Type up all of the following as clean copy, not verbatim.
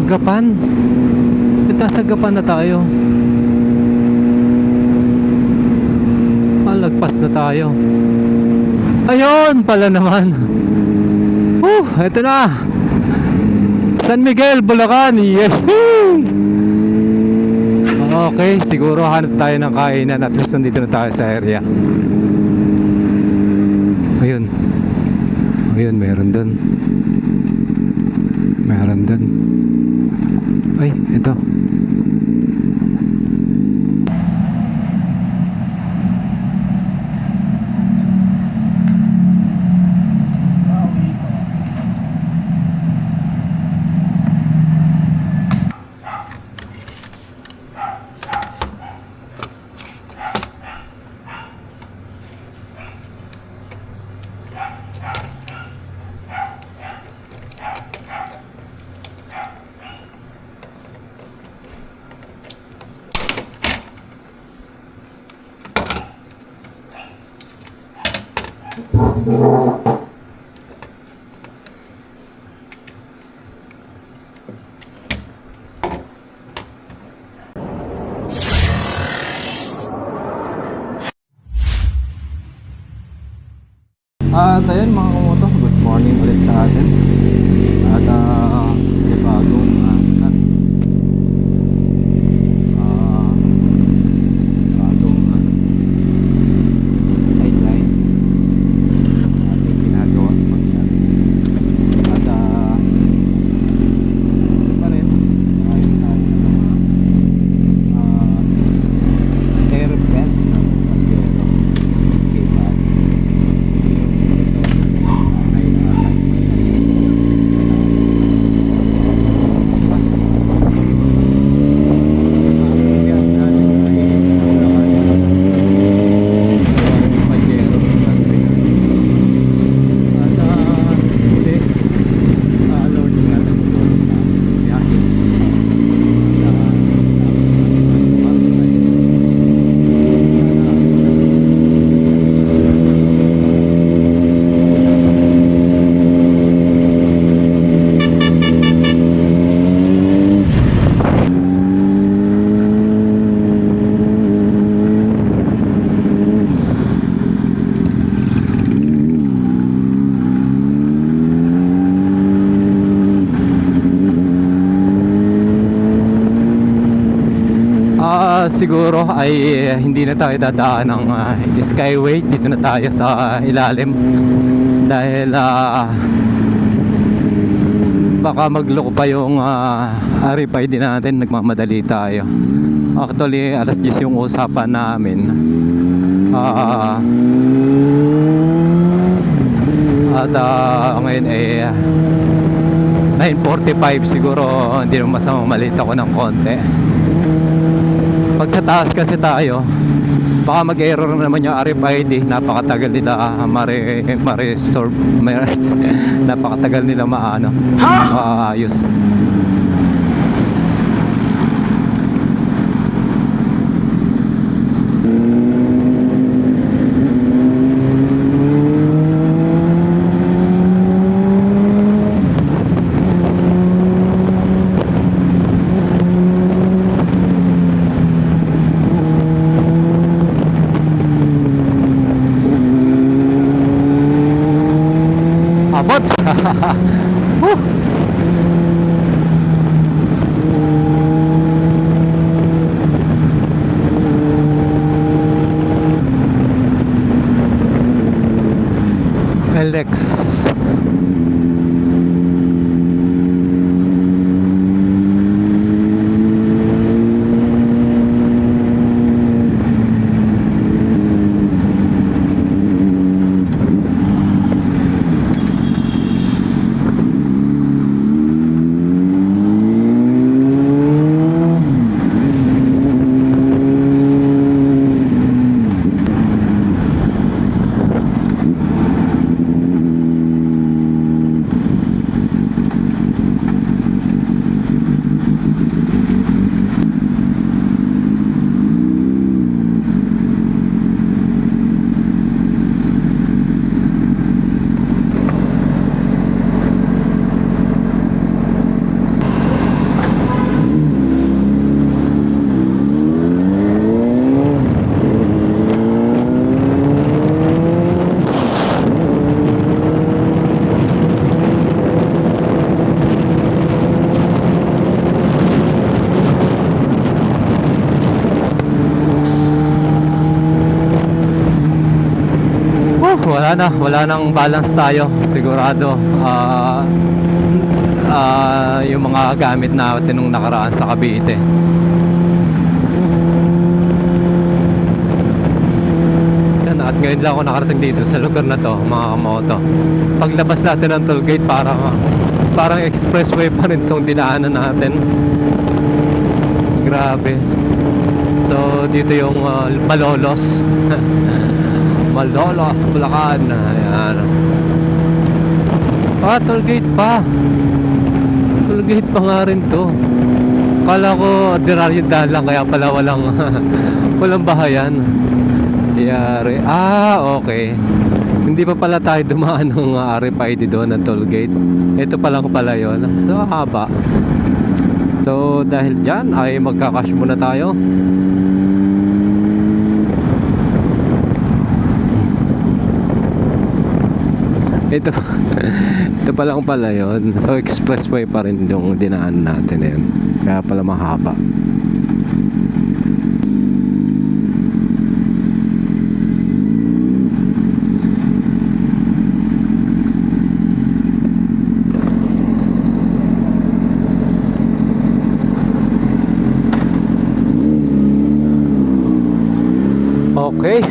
Gapan. Nasa Gapan na tayo. Lagpas na tayo. Ayun pala naman. Eto na. San Miguel, Bulacan. Yes. Okay, siguro hanap tayo ng kainan. At least nandito na tayo sa area. Ayun. Ayun, meron dun. Meron dun. Ay, ito. At ayun mga kamoto, good morning ulit sa atin. At may bagong sideline ating ginagawa. At ito pa rin, ayos tayo ng air vent ng Pagero. Siguro ay hindi na tayo dadaan ng skyway. Dito na tayo sa ilalim dahil baka magloko pa yung RFID natin. Nagmamadali tayo. Actually alas 10 yung usapan namin. At ngayon ay 9:45. Siguro hindi naman masamang malita ko ng konti. Pag sa taas kasi tayo, baka mag-error naman yung RFID. Napakatagal nila ma-resolve. Napakatagal nila maayos. Abot. wala nang balance tayo sigurado. Yung mga gamit natin nung nakaraan sa Cavite. Yan, at ngayon lang ako nakarating dito sa lugar na to, mga kamoto. Paglabas natin ng toll gate, parang expressway pa rin tong dinaanan natin. Grabe. So dito yung Malolos. Malolos, Bulacan. Ayan. Toll gate pa. Toll gate pa nga rin to. Kala ko ordinaryo daan lang, kaya pala walang bahayan. Yari. Okay. Hindi pa pala tayo dumaan ng RFID doon ng toll gate. Ito pa lang pala yun. So haba. So dahil dyan ay magkakash muna tayo. Ito pa lang pala yun. So expressway pa rin yung dinaan natin yun. Kaya pala mahaba. Okay.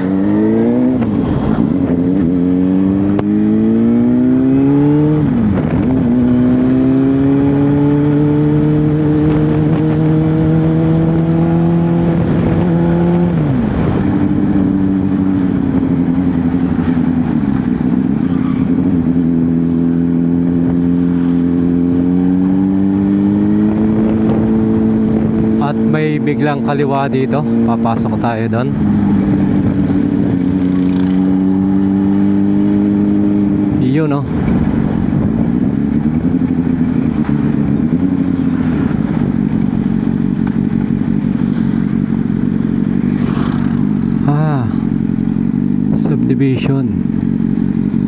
At may biglang kaliwa dito. Papasok tayo doon. Yun, no? Subdivision.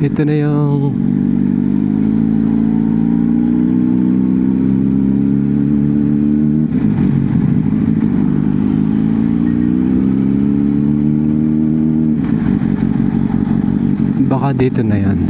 Ito na yung baka dito na yan.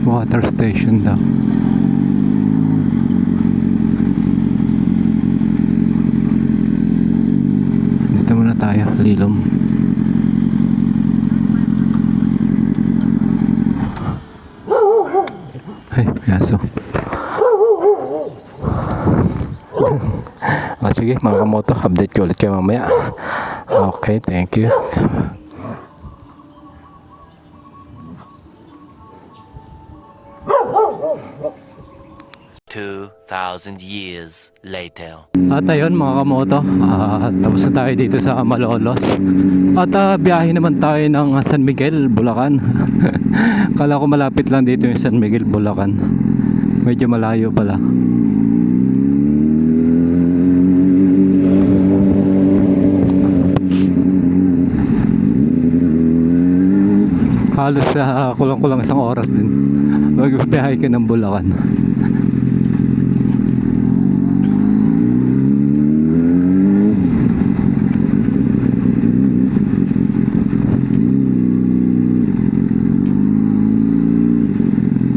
Water station daw. Dito muna tayo, Lilom. Ay, yaso. Sige mga kamoto, update ko ulit kayo mamaya. Okay, thank you. 2,000 years later. At ayun mga kamoto, tapos na tayo dito sa Malolos. At biyahe naman tayo ng San Miguel, Bulacan. Kala ko malapit lang dito yung San Miguel, Bulacan. Medyo malayo pala. Halos kulang-kulang isang oras din. Magbibiyahe ka ng Bulacan.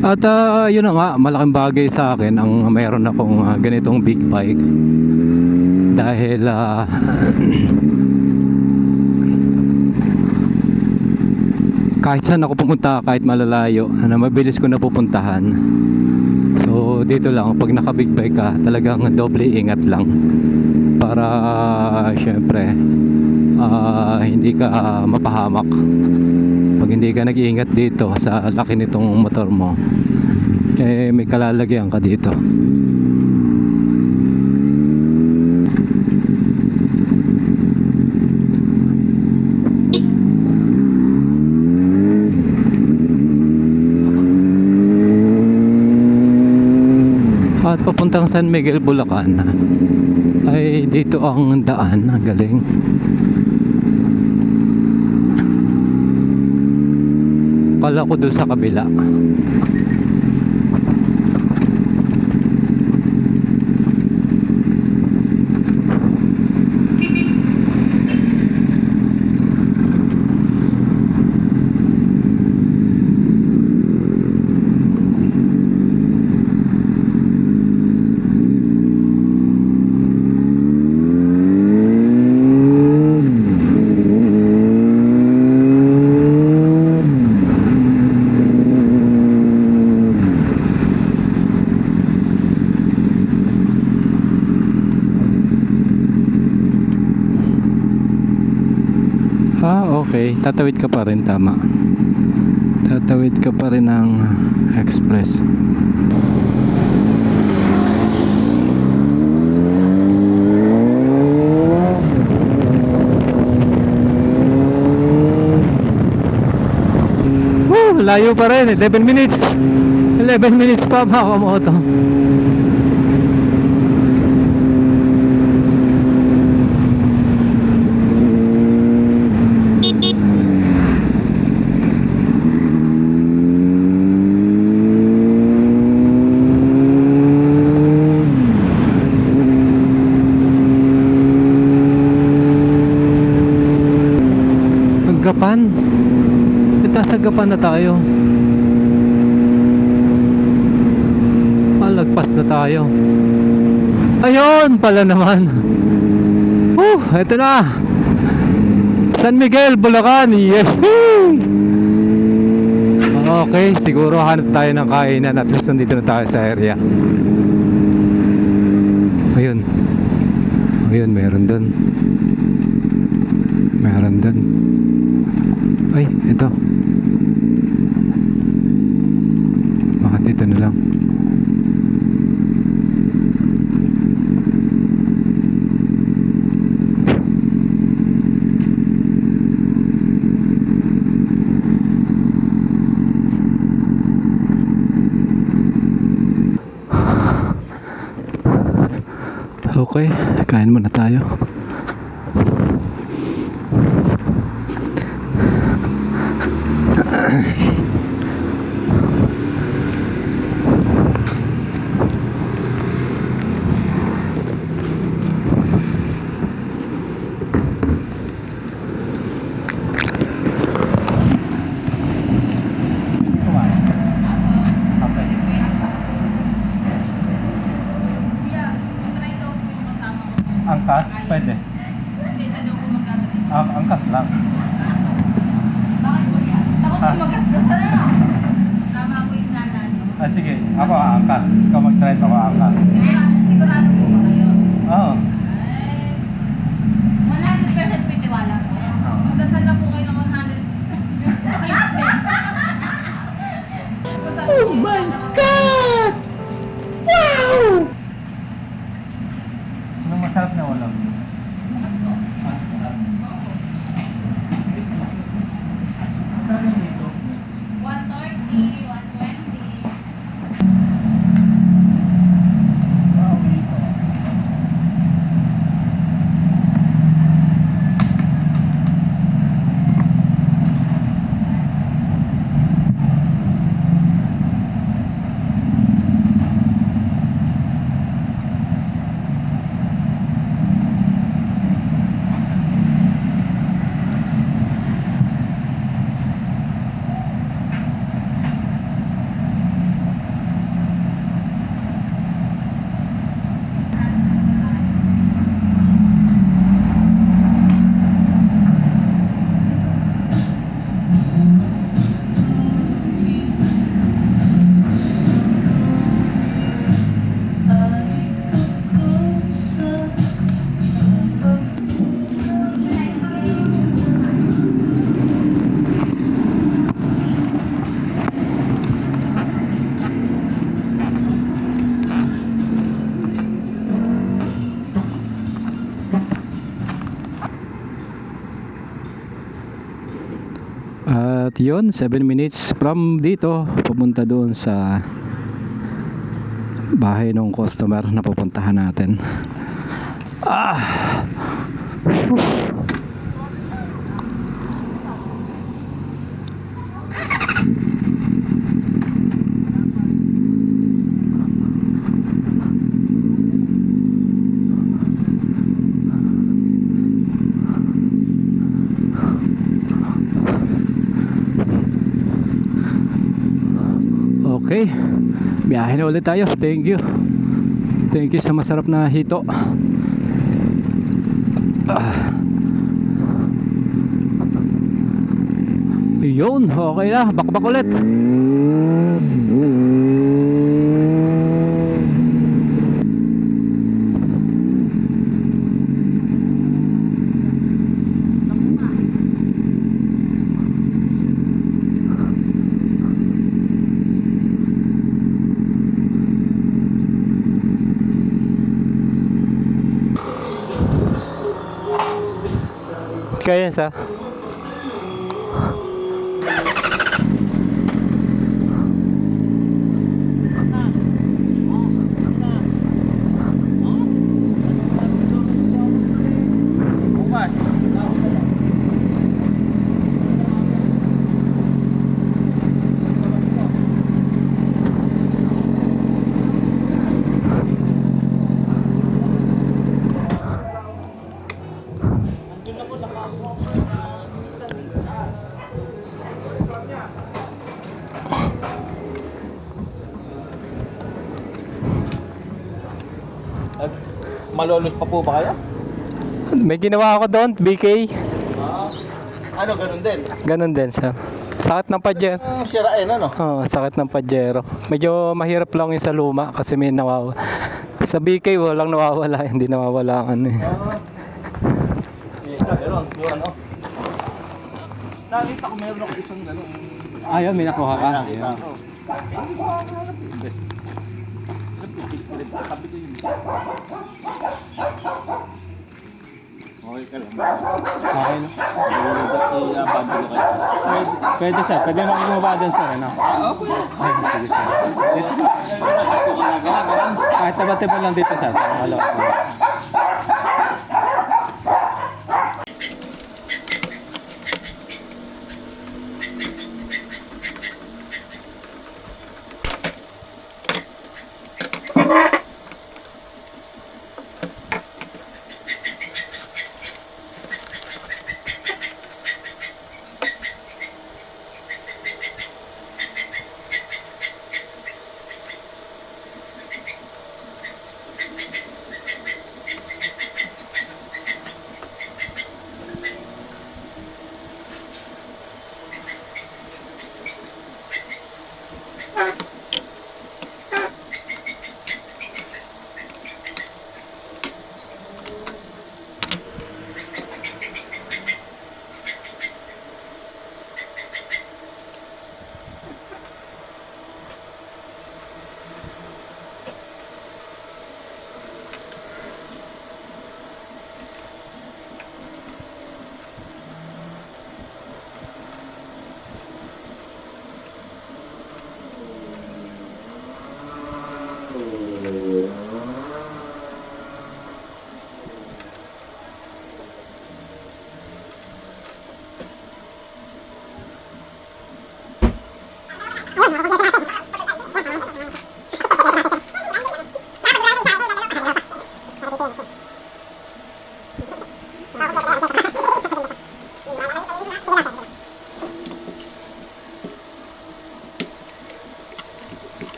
At yun na nga, malaking bagay sa akin ang mayroon akong ganitong big bike. Dahil kahit saan ako pumunta, kahit malalayo, na mabilis ko na pupuntahan. So dito lang, pag naka big bike ka, talagang doble ingat lang. Para syempre hindi ka mapahamak. Pag hindi ka nag-iingat dito sa laki nitong motor mo, eh may kalalagyan ka dito. papuntang San Miguel, Bulacan ay dito ang daan. Ang galing. Kala ko doon sa kabila. Okay, tatawid ka pa rin, tama. Tatawid ka pa rin ng express. Woo, layo pa rin, 11 minutes. 11 minutes pa mga kamoto. Gapan. Nasa Gapan na tayo. Lagpas na tayo. Ayun pala naman. Eto na. San Miguel, Bulacan. Yes. Okay, siguro hanap tayo ng kainan at least nandito na tayo sa area. Ayun. Ayun, meron dun. Meron dun. Ay, ito. Baka dito na lang. Okay, kain muna tayo. Angkas? Pwede. Hindi siya daw magkakaroon. Angkas lang. Bakit po yan? Takot ko magasgasan na. Tama ko yung nanan. Sige. Ako angkas. Ikaw mag-drive, ako angkas. Sigurado po ba kayo? Oo. Ay, 100% pitiwala ko. Magdasal na po kayo ng 100. Oh my God! Wow! Anong masarap na ulam? Kano dito? 130, 120. Wow, dito. At yun, 7 minutes from dito papunta doon sa bahay ng customer na pupuntahan natin. Okay, biyahe na ulit tayo. Thank you sa masarap na hito. Yun, okay na, bakbak ulit. Kaya sa Malolos pa po ba kaya? may ginawa ako doon, BK. Ano, ganun din? Ganon din, sir. Sakit ng pajero. Sirain, ano? Oo, sakit ng pajero. Medyo mahirap lang yung sa luma kasi may nawawala. Sa BK walang nawawala, hindi nawawala ang ano eh. Meron, yung ano? Nakita ko meron ako isang ganun. Ayun, may nakuha ka. Nakita ko. Hindi ko makakalap eh. Sabi ko yun. Okay ka lang. Okay na. Bago na kayo. Pwede sir, pwede naman bumaba doon sir, ano? Okay. Ay, sige sir. Kahit taba-taba lang dito sir. Hello.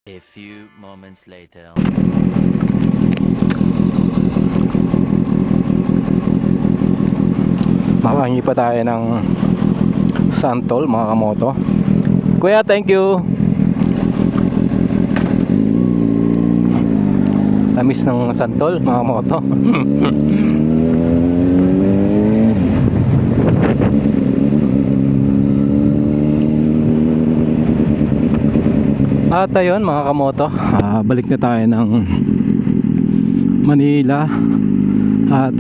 A few moments later. Makahangi pa tayo ng santol mga kamoto. Kuya, thank you. Tamis ng santol mga moto. At ayun mga kamoto, balik na tayo ng Manila. At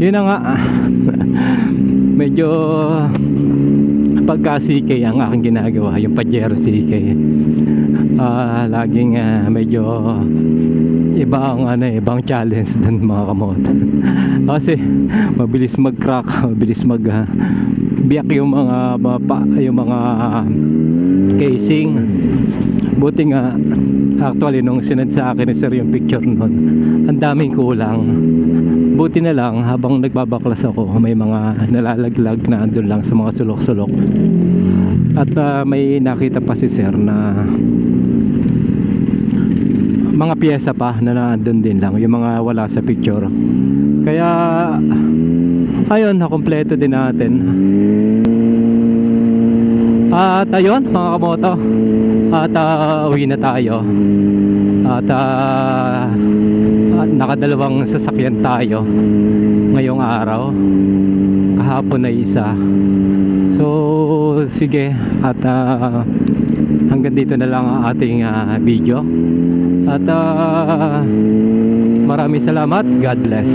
yun na nga, medyo pagka CK ang aking ginagawa, yung Pajero CK, laging medyo ibang challenge dun mga kamoto. Kasi mabilis mag-crack, mabilis biyak yung mga casing. Buti nga actually nung sinend sa akin ni sir yung picture nun, ang daming kulang. Buti na lang habang nagbabaklas ako, may mga nalalaglag na andun lang sa mga sulok-sulok. At may nakita pa si sir na mga piyesa pa na nandun din lang, yung mga wala sa picture. Kaya ayun, nakompleto din natin. At ayun mga kamoto, at uwi na tayo. At nakadalawang sasakyan tayo ngayong araw, kahapon ay isa. So sige, at hanggang dito na lang ang ating video. At maraming salamat. God bless.